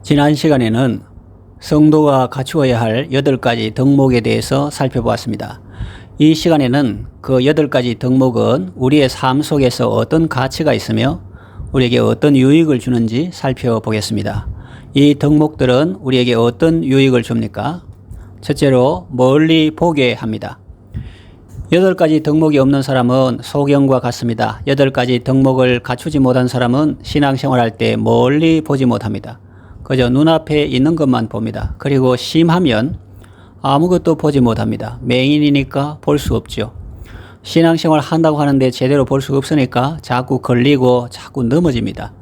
지난 시간에는 성도가 갖추어야 할 8가지 덕목에 대해서 살펴보았습니다. 이 시간에는 그 8가지 덕목은 우리의 삶 속에서 어떤 가치가 있으며 우리에게 어떤 유익을 주는지 살펴보겠습니다. 이 덕목들은 우리에게 어떤 유익을 줍니까? 첫째로 멀리 보게 합니다. 8가지 덕목이 없는 사람은 소경과 같습니다. 8가지 덕목을 갖추지 못한 사람은 신앙생활할 때 멀리 보지 못합니다. 그저 눈앞에 있는 것만 봅니다. 그리고 심하면 아무것도 보지 못합니다. 맹인이니까 볼 수 없죠. 신앙생활 한다고 하는데 제대로 볼 수 없으니까 자꾸 걸리고 자꾸 넘어집니다.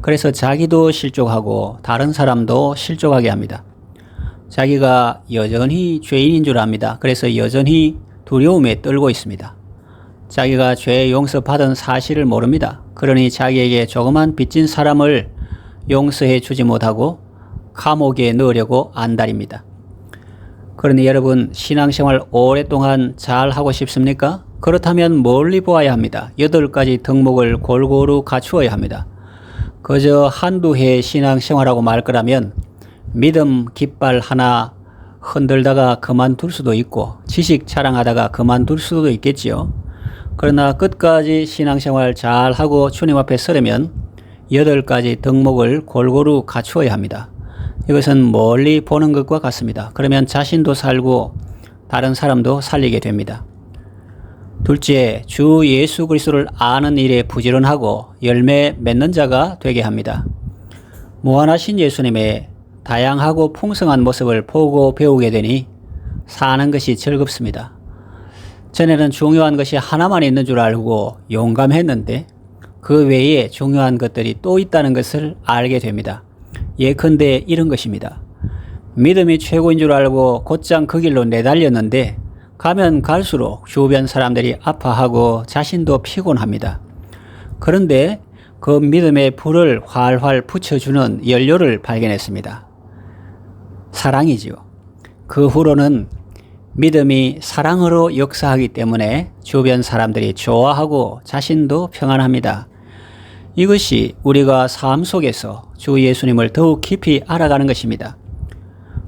그래서 자기도 실족하고 다른 사람도 실족하게 합니다. 자기가 여전히 죄인인 줄 압니다. 그래서 여전히 두려움에 떨고 있습니다. 자기가 죄 용서받은 사실을 모릅니다. 그러니 자기에게 조그만 빚진 사람을 용서해 주지 못하고 감옥에 넣으려고 안달입니다. 그러니 여러분, 신앙생활 오랫동안 잘 하고 싶습니까? 그렇다면 멀리 보아야 합니다. 8가지 덕목을 골고루 갖추어야 합니다. 그저 한두 해 신앙생활하고 말 거라면 믿음 깃발 하나 흔들다가 그만둘 수도 있고 지식 자랑하다가 그만둘 수도 있겠지요. 그러나 끝까지 신앙생활 잘하고 주님 앞에 서려면 8가지 덕목을 골고루 갖추어야 합니다. 이것은 멀리 보는 것과 같습니다. 그러면 자신도 살고 다른 사람도 살리게 됩니다. 둘째, 주 예수 그리스도를 아는 일에 부지런하고 열매 맺는 자가 되게 합니다. 무한하신 예수님의 다양하고 풍성한 모습을 보고 배우게 되니 사는 것이 즐겁습니다. 전에는 중요한 것이 하나만 있는 줄 알고 용감했는데 그 외에 중요한 것들이 또 있다는 것을 알게 됩니다. 예컨대 이런 것입니다. 믿음이 최고인 줄 알고 곧장 그 길로 내달렸는데 가면 갈수록 주변 사람들이 아파하고 자신도 피곤합니다. 그런데 그 믿음의 불을 활활 붙여주는 연료를 발견했습니다. 사랑이죠. 그 후로는 믿음이 사랑으로 역사하기 때문에 주변 사람들이 좋아하고 자신도 평안합니다. 이것이 우리가 삶 속에서 주 예수님을 더욱 깊이 알아가는 것입니다.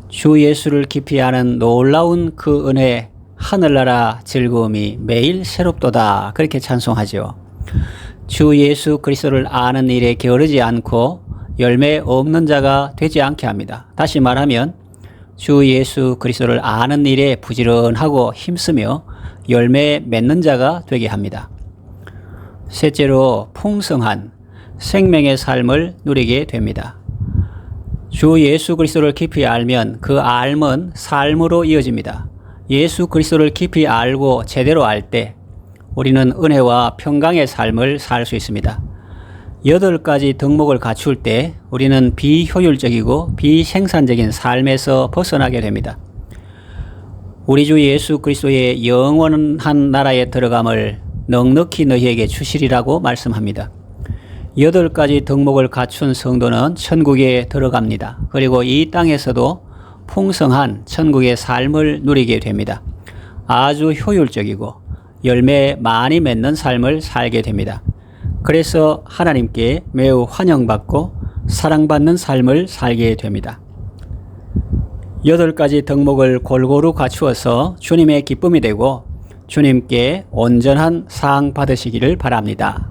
주 예수를 깊이 아는 놀라운 그 은혜, 하늘나라 즐거움이 매일 새롭도다, 그렇게 찬송하죠. 주 예수 그리스도를 아는 일에 게으르지 않고 열매 없는 자가 되지 않게 합니다. 다시 말하면 주 예수 그리스도를 아는 일에 부지런하고 힘쓰며 열매 맺는 자가 되게 합니다. 셋째로 풍성한 생명의 삶을 누리게 됩니다. 주 예수 그리스도를 깊이 알면 그 알은 삶으로 이어집니다. 예수 그리스도를 깊이 알고 제대로 알 때 우리는 은혜와 평강의 삶을 살 수 있습니다. 8가지 덕목을 갖출 때 우리는 비효율적이고 비생산적인 삶에서 벗어나게 됩니다. 우리 주 예수 그리스도의 영원한 나라에 들어감을 넉넉히 너희에게 주시리라고 말씀합니다. 8가지 덕목을 갖춘 성도는 천국에 들어갑니다. 그리고 이 땅에서도 풍성한 천국의 삶을 누리게 됩니다. 아주 효율적이고 열매 많이 맺는 삶을 살게 됩니다. 그래서 하나님께 매우 환영받고 사랑받는 삶을 살게 됩니다. 8가지 덕목을 골고루 갖추어서 주님의 기쁨이 되고 주님께 온전한 사랑 받으시기를 바랍니다.